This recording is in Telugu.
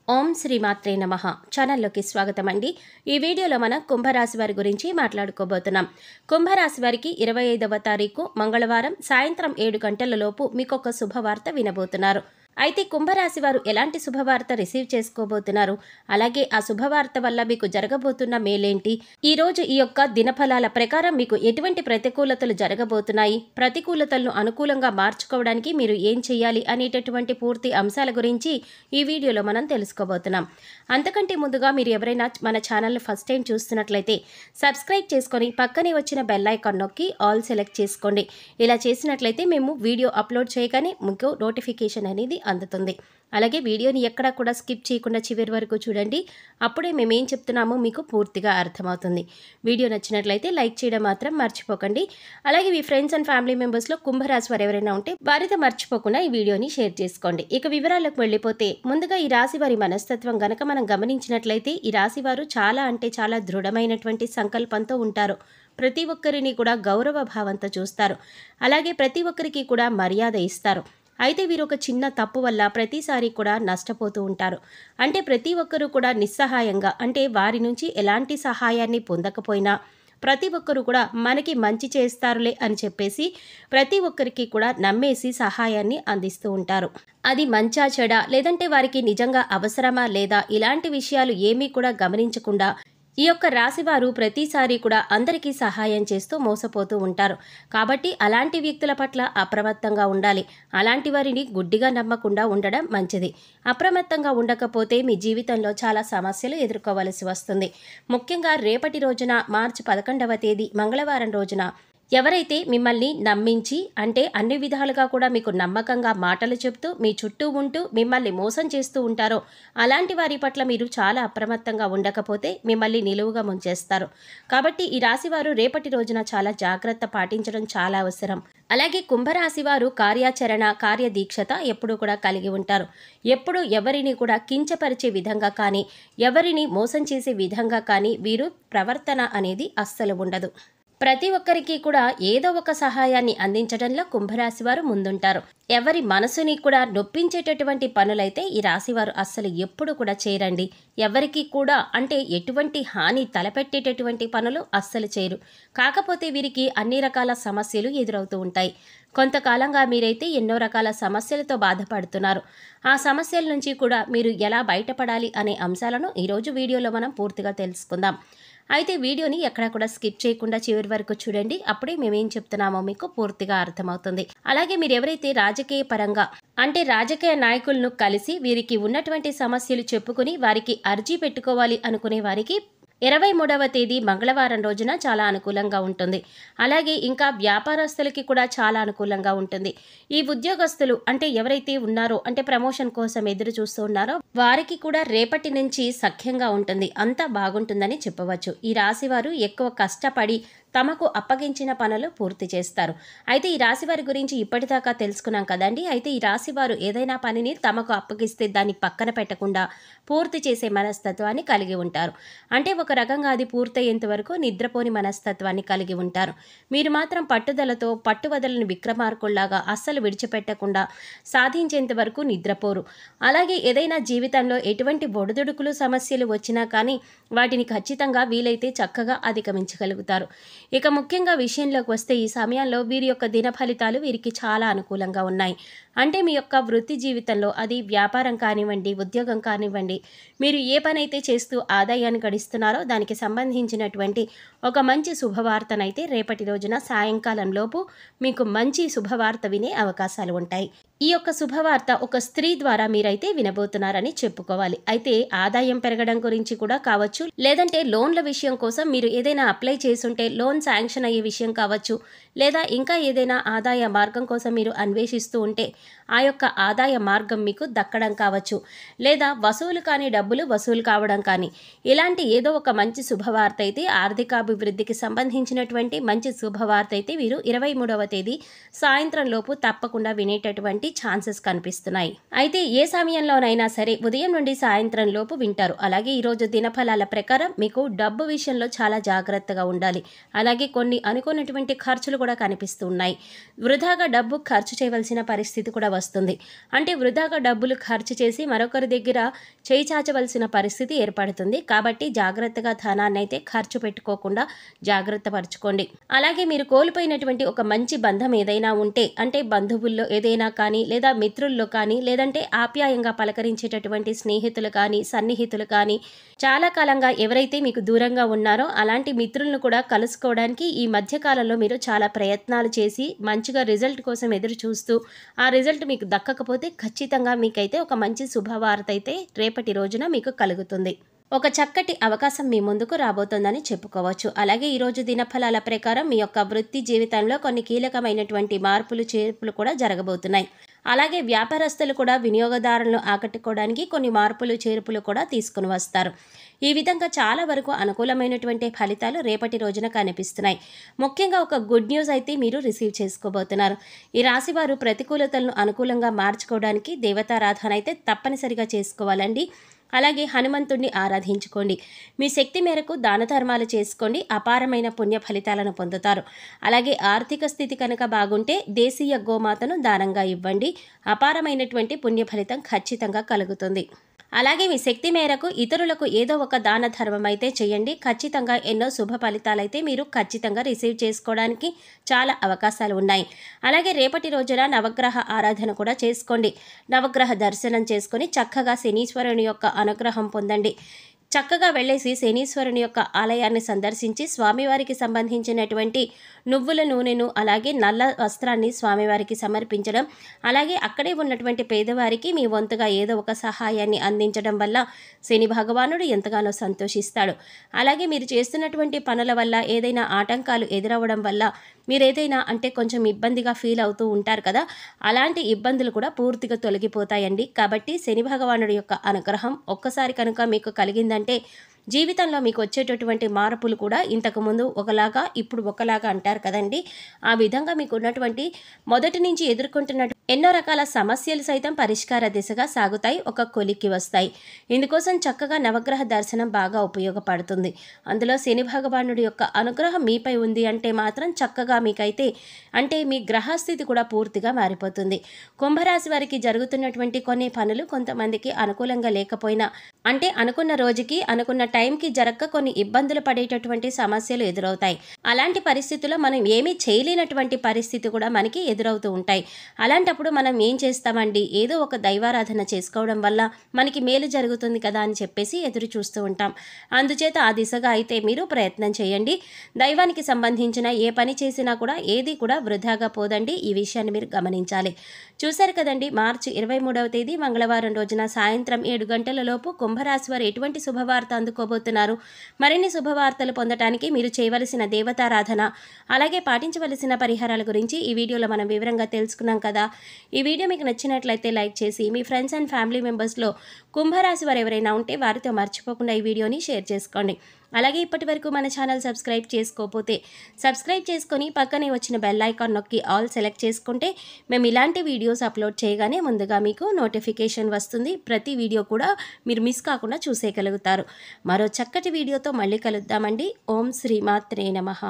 ఓం శ్రీ మాత్రే నమః ఛానల్లోకి స్వాగతం అండి. ఈ వీడియోలో మనం కుంభరాశి వారి గురించి మాట్లాడుకోబోతున్నాం. కుంభరాశి వారికి 25వ తారీఖు మంగళవారం సాయంత్రం 7 గంటల లోపు మీకు ఒక శుభవార్త వినబోతున్నారు. అయితే కుంభరాశి వారు ఎలాంటి శుభవార్త రిసీవ్ చేసుకోబోతున్నారు, అలాగే ఆ శుభవార్త వల్ల మీకు జరగబోతున్న మేలేంటి, ఈ రోజు ఈ యొక్క దినఫలాల ప్రకారం మీకు ఎటువంటి ప్రతికూలతలు జరగబోతున్నాయి, ప్రతికూలతలను అనుకూలంగా మార్చుకోవడానికి మీరు ఏం చేయాలి అనేటటువంటి పూర్తి అంశాల గురించి ఈ వీడియోలో మనం తెలుసుకోబోతున్నాం. అంతకంటే ముందుగా మీరు ఎవరైనా మన ఛానల్ని ఫస్ట్ టైం చూస్తున్నట్లయితే సబ్స్క్రైబ్ చేసుకొని పక్కనే వచ్చిన బెల్ ఐకాన్ నొక్కి ఆల్ సెలెక్ట్ చేసుకోండి. ఇలా చేసినట్లయితే మేము వీడియో అప్లోడ్ చేయగానే మీకు నోటిఫికేషన్ అనేది అందుతుంది. అలాగే వీడియోని ఎక్కడా కూడా స్కిప్ చేయకుండా చివరి వరకు చూడండి. అప్పుడే మేమేం చెప్తున్నామో మీకు పూర్తిగా అర్థమవుతుంది. వీడియో నచ్చినట్లయితే లైక్ చేయడం మాత్రం మర్చిపోకండి. అలాగే మీ ఫ్రెండ్స్ అండ్ ఫ్యామిలీ మెంబర్స్లో కుంభరాశి వారు ఎవరైనా ఉంటే వారితో మర్చిపోకుండా ఈ వీడియోని షేర్ చేసుకోండి. ఇక వివరాలకు వెళ్ళిపోతే ముందుగా ఈ రాశి వారి మనస్తత్వం గనక మనం గమనించినట్లయితే ఈ రాశి వారు చాలా అంటే చాలా దృఢమైనటువంటి సంకల్పంతో ఉంటారు. ప్రతి ఒక్కరిని కూడా గౌరవ భావంతో చూస్తారు. అలాగే ప్రతి ఒక్కరికి కూడా మర్యాద ఇస్తారు. అయితే వీరు ఒక చిన్న తప్పు వల్ల ప్రతిసారి కూడా నష్టపోతూ ఉంటారు. అంటే ప్రతి ఒక్కరూ కూడా నిస్సహాయంగా, అంటే వారి నుంచి ఎలాంటి సహాయాన్ని పొందకపోయినా ప్రతి ఒక్కరూ కూడా మనకి మంచి చేస్తారులే అని చెప్పేసి ప్రతి ఒక్కరికి కూడా నమ్మేసి సహాయాన్ని అందిస్తూ ఉంటారు. అది మంచా చెడా, లేదంటే వారికి నిజంగా అవసరమా లేదా, ఇలాంటి విషయాలు ఏమీ కూడా గమనించకుండా ఈ యొక్క రాశివారు ప్రతిసారి కూడా అందరికీ సహాయం చేస్తూ మోసపోతూ ఉంటారు. కాబట్టి అలాంటి వ్యక్తుల పట్ల అప్రమత్తంగా ఉండాలి. అలాంటి వారిని గుడ్డిగా నమ్మకుండా ఉండడం మంచిది. అప్రమత్తంగా ఉండకపోతే మీ జీవితంలో చాలా సమస్యలు ఎదుర్కోవలసి వస్తుంది. ముఖ్యంగా రేపటి రోజున మార్చి 11వ తేదీ మంగళవారం రోజున ఎవరైతే మిమ్మల్ని నమ్మించి, అంటే అన్ని విధాలుగా కూడా మీకు నమ్మకంగా మాటలు చెప్తూ మీ చుట్టూ ఉంటూ మిమ్మల్ని మోసం చేస్తూ ఉంటారో అలాంటి వారి పట్ల మీరు చాలా అప్రమత్తంగా ఉండకపోతే మిమ్మల్ని నిలువుగా ముంచేస్తారు. కాబట్టి ఈ రాశివారు రేపటి రోజున చాలా జాగ్రత్త పాటించడం చాలా అవసరం. అలాగే కుంభరాశి వారు కార్యాచరణ, కార్యదీక్షత ఎప్పుడూ కూడా కలిగి ఉంటారు. ఎప్పుడు ఎవరిని కూడా కించపరిచే విధంగా కానీ, ఎవరిని మోసం చేసే విధంగా కానీ వీరు ప్రవర్తన అనేది అస్సలు ఉండదు. ప్రతి ఒక్కరికి కూడా ఏదో ఒక సహాయాన్ని అందించడంలో కుంభరాశి వారు ముందుంటారు. ఎవరి మనసుని కూడా నొప్పించేటటువంటి పనులైతే ఈ రాశివారు అస్సలు ఎప్పుడు కూడా చేయరండి. ఎవరికి కూడా అంటే ఎటువంటి హాని తలపెట్టేటటువంటి పనులు అస్సలు చేయరు. కాకపోతే వీరికి అన్ని రకాల సమస్యలు ఎదురవుతూ ఉంటాయి. కొంతకాలంగా మీరైతే ఎన్నో రకాల సమస్యలతో బాధపడుతున్నారు. ఆ సమస్యల నుంచి కూడా మీరు ఎలా బయటపడాలి అనే అంశాలను ఈరోజు వీడియోలో మనం పూర్తిగా తెలుసుకుందాం. అయితే వీడియోని ఎక్కడా కూడా స్కిప్ చేయకుండా చివరి వరకు చూడండి. అప్పుడే మేమేం చెప్తున్నామో మీకు పూర్తిగా అర్థమవుతుంది. అలాగే మీరు ఎవరైతే రాజకీయ పరంగా, అంటే రాజకీయ నాయకులను కలిసి వీరికి ఉన్నటువంటి సమస్యలు చెప్పుకుని వారికి అర్జీ పెట్టుకోవాలి అనుకునే వారికి 23వ తేదీ మంగళవారం రోజున చాలా అనుకూలంగా ఉంటుంది. అలాగే ఇంకా వ్యాపారస్తులకి కూడా చాలా అనుకూలంగా ఉంటుంది. ఈ ఉద్యోగస్తులు అంటే ఎవరైతే ఉన్నారో, అంటే ప్రమోషన్ కోసం ఎదురు చూస్తూ ఉన్నారో వారికి కూడా రేపటి నుంచి సఖ్యంగా ఉంటుంది. అంతా బాగుంటుందని చెప్పవచ్చు. ఈ రాశివారు ఎక్కువ కష్టపడి తమకు అప్పగించిన పనులు పూర్తి చేస్తారు. అయితే ఈ రాశివారి గురించి ఇప్పటిదాకా తెలుసుకున్నాం కదండి. అయితే ఈ రాశివారు ఏదైనా పనిని తమకు అప్పగిస్తే దాన్ని పక్కన పెట్టకుండా పూర్తి చేసే మనస్తత్వాన్ని కలిగి ఉంటారు. అంటే ఒక రకంగా అది పూర్తయ్యేంత వరకు నిద్రపోని మనస్తత్వాన్ని కలిగి ఉంటారు. మీరు మాత్రం పట్టుదలతో పట్టువదలని విక్రమార్కుల్లాగా అస్సలు విడిచిపెట్టకుండా సాధించేంత వరకు నిద్రపోరు. అలాగే ఏదైనా జీవితంలో ఎటువంటి ఒడిదుడుకులు సమస్యలు వచ్చినా కానీ వాటిని ఖచ్చితంగా వీలైతే చక్కగా అధిగమించగలుగుతారు. ఇక ముఖ్యంగా విషయంలోకి వస్తే ఈ సమయంలో వీరి యొక్క దిన ఫలితాలు వీరికి చాలా అనుకూలంగా ఉన్నాయి. అంటే మీ యొక్క వృత్తి జీవితంలో, అది వ్యాపారం కానివ్వండి, ఉద్యోగం కానివ్వండి, మీరు ఏ పని అయితే చేస్తూ ఆదాయాన్ని గడిస్తున్నారో దానికి సంబంధించినటువంటి ఒక మంచి శుభవార్తనైతే రేపటి రోజున సాయంకాలం లోపు మీకు మంచి శుభవార్త వినే అవకాశాలు ఉంటాయి. ఈ యొక్క శుభవార్త ఒక స్త్రీ ద్వారా మీరైతే వినబోతున్నారని చెప్పుకోవాలి. అయితే ఆదాయం పెరగడం గురించి కూడా కావచ్చు, లేదంటే లోన్ల విషయం కోసం మీరు ఏదైనా అప్లై చేసుంటే లోన్ శాంక్షన్ అయ్యే విషయం కావచ్చు, లేదా ఇంకా ఏదైనా ఆదాయ మార్గం కోసం మీరు అన్వేషిస్తూ ఉంటే ఆ యొక్క ఆదాయ మార్గం మీకు దక్కడం కావచ్చు, లేదా వసూలు కాని డబ్బులు వసూలు కావడం కానీ, ఇలాంటి ఏదో ఒక మంచి శుభవార్త అయితే, ఆర్థికాభివృద్ధికి సంబంధించినటువంటి మంచి శుభవార్త అయితే వీరు 23వ తేదీ సాయంత్రం లోపు తప్పకుండా వినేటటువంటి ఛాన్సెస్ కనిపిస్తున్నాయి. అయితే ఏ సమయంలోనైనా సరే ఉదయం నుండి సాయంత్రం లోపు వింటారు. అలాగే ఈరోజు దినఫలాల ప్రకారం మీకు డబ్బు విషయంలో చాలా జాగ్రత్తగా ఉండాలి. అలాగే కొన్ని అనుకున్నటువంటి ఖర్చులు కూడా కనిపిస్తూ ఉన్నాయి. వృధాగా డబ్బు ఖర్చు చేయవలసిన పరిస్థితి కూడా వస్తుంది. అంటే వృధాగా డబ్బులు ఖర్చు చేసి మరొకరి దగ్గర చేయి చాచవలసిన పరిస్థితి ఏర్పడుతుంది. కాబట్టి జాగ్రత్తగా ధనాన్ని అయితే ఖర్చు పెట్టుకోకుండా జాగ్రత్త పరచుకోండి. అలాగే మీరు కోల్పోయినటువంటి ఒక మంచి బంధం ఏదైనా ఉంటే, అంటే బంధువుల్లో ఏదైనా కానీ, లేదా మిత్రుల్లో కానీ, లేదంటే ఆప్యాయంగా పలకరించేటటువంటి స్నేహితులు కానీ, సన్నిహితులు కానీ, చాలా కాలంగా ఎవరైతే మీకు దూరంగా ఉన్నారో అలాంటి మిత్రులను కూడా కలుసుకోవడానికి ఈ మధ్యకాలంలో మీరు చాలా ప్రయత్నాలు చేసి మంచిగా రిజల్ట్ కోసం ఎదురు చూస్తూ ఆ రిజల్ట్ మీకు దక్కకపోతే ఖచ్చితంగా మీకైతే ఒక మంచి శుభవార్త అయితే రేపటి రోజున మీకు కలుగుతుంది. ఒక చక్కటి అవకాశం మీ ముందుకు రాబోతోందని చెప్పుకోవచ్చు. అలాగే ఈరోజు దినఫలాల ప్రకారం మీ యొక్క వృత్తి జీవితంలో కొన్ని కీలకమైనటువంటి మార్పులు చేర్పులు కూడా జరగబోతున్నాయి. అలాగే వ్యాపారస్తులు కూడా వినియోగదారులను ఆకట్టుకోవడానికి కొన్ని మార్పులు చేర్పులు కూడా తీసుకుని వస్తారు. ఈ విధంగా చాలా వరకు అనుకూలమైనటువంటి ఫలితాలు రేపటి రోజున కనిపిస్తున్నాయి. ముఖ్యంగా ఒక గుడ్ న్యూస్ అయితే మీరు రిసీవ్ చేసుకోబోతున్నారు. ఈ రాశి వారు ప్రతికూలతలను అనుకూలంగా మార్చుకోవడానికి దేవతారాధన అయితే తప్పనిసరిగా చేసుకోవాలండి. అలాగే హనుమంతుడిని ఆరాధించుకోండి. మీ శక్తి మేరకు దాన ధర్మాలు చేసుకోండి. అపారమైన పుణ్య ఫలితాలను పొందుతారు. అలాగే ఆర్థిక స్థితి కనుక బాగుంటే దేశీయ గోమాతను దానంగా ఇవ్వండి. అపారమైనటువంటి పుణ్య ఫలితం ఖచ్చితంగా కలుగుతుంది. అలాగే మీ శక్తి మేరకు ఇతరులకు ఏదో ఒక దాన ధర్మం అయితే చేయండి. ఖచ్చితంగా ఎన్నో శుభ ఫలితాలైతే మీరు ఖచ్చితంగా రిసీవ్ చేసుకోవడానికి చాలా అవకాశాలు ఉన్నాయి. అలాగే రేపటి రోజున నవగ్రహ ఆరాధన కూడా చేసుకోండి. నవగ్రహ దర్శనం చేసుకొని చక్కగా శనీశ్వరుని యొక్క అనుగ్రహం పొందండి. చక్కగా వెళ్ళేసి శనీశ్వరుని యొక్క ఆలయాన్ని సందర్శించి స్వామివారికి సంబంధించినటువంటి నువ్వుల నూనెను అలాగే నల్ల వస్త్రాన్ని స్వామివారికి సమర్పించడం, అలాగే అక్కడే ఉన్నటువంటి పేదవారికి మీ వంతుగా ఏదో ఒక సహాయాన్ని అందించడం వల్ల శని భగవానుడు ఎంతగానో సంతోషిస్తాడు. అలాగే మీరు చేస్తున్నటువంటి పనుల వల్ల ఏదైనా ఆటంకాలు ఎదురవ్వడం వల్ల మీరేదైనా అంటే కొంచెం ఇబ్బందిగా ఫీల్ అవుతూ ఉంటారు కదా, అలాంటి ఇబ్బందులు కూడా పూర్తిగా తొలగిపోతాయండి. కాబట్టి శని భగవానుడి యొక్క అనుగ్రహం ఒక్కసారి కనుక మీకు కలిగిందంటే జీవితంలో మీకు వచ్చేటటువంటి మార్పులు కూడా ఇంతకుముందు ఒకలాగా ఇప్పుడు ఒకలాగా అంటారు కదండి, ఆ విధంగా మీకు ఉన్నటువంటి మొదటి నుంచి ఎదుర్కొంటున్నటువంటి ఎన్నో రకాల సమస్యలు సైతం పరిష్కార దిశగా సాగుతాయి, ఒక కొలిక్కి వస్తాయి. ఇందుకోసం చక్కగా నవగ్రహ దర్శనం బాగా ఉపయోగపడుతుంది. అందులో శని భగవానుడి యొక్క అనుగ్రహం మీపై ఉంది అంటే మాత్రం చక్కగా మీకైతే అంటే మీ గ్రహస్థితి కూడా పూర్తిగా మారిపోతుంది. కుంభరాశి వారికి జరుగుతున్నటువంటి కొన్ని పనులు కొంతమందికి అనుకూలంగా లేకపోయినా, అంటే అనుకున్న రోజుకి అనుకున్న టైంకి జరగక కొన్ని ఇబ్బందులు పడేటటువంటి సమస్యలు ఎదురవుతాయి. అలాంటి పరిస్థితుల్లో మనం ఏమీ చేయలేనటువంటి పరిస్థితి కూడా మనకి ఎదురవుతూ ఉంటాయి. అలాంటప్పుడు మనం ఏం చేస్తామండి, ఏదో ఒక దైవారాధన చేసుకోవడం వల్ల మనకి మేలు జరుగుతుంది కదా అని చెప్పేసి ఎదురు చూస్తూ ఉంటాం. అందుచేత ఆ దిశగా అయితే మీరు ప్రయత్నం చేయండి. దైవానికి సంబంధించిన ఏ పని చేసినా కూడా ఏది కూడా వృధాగా పోదండి. ఈ విషయాన్ని మీరు గమనించాలి. చూశారు కదండి, మార్చి 23వ తేదీ మంగళవారం రోజున సాయంత్రం 7 గంటల లోపు కుంభరాశి వారు ఎటువంటి శుభవార్త అందుకోబోతున్నారు. మరిన్ని శుభవార్తలు పొందడానికి మీరు చేయవలసిన దేవతారాధన అలాగే పాటించవలసిన పరిహారాల గురించి ఈ వీడియోలో మనం వివరంగా తెలుసుకున్నాం కదా. ఈ వీడియో మీకు నచ్చినట్లయితే లైక్ చేసి మీ ఫ్రెండ్స్ అండ్ ఫ్యామిలీ మెంబర్స్లో కుంభరాశి వారు ఎవరైనా ఉంటే వారితో మర్చిపోకుండా ఈ వీడియోని షేర్ చేసుకోండి. అలాగే ఇప్పటి వరకు మన ఛానల్ సబ్స్క్రైబ్ చేసుకోకపోతే సబ్స్క్రైబ్ చేసుకొని పక్కనే వచ్చిన బెల్ ఐకాన్ నొక్కి ఆల్ సెలెక్ట్ చేసుకుంటే మేము ఇలాంటి వీడియోస్ అప్లోడ్ చేయగానే ముందుగా మీకు నోటిఫికేషన్ వస్తుంది. ప్రతి వీడియో కూడా మీరు మిస్ కాకుండా చూసేయగలుగుతారు. మరో చక్కటి వీడియోతో మళ్ళీ కలుద్దామండి. ఓం శ్రీమాత్రే నమః.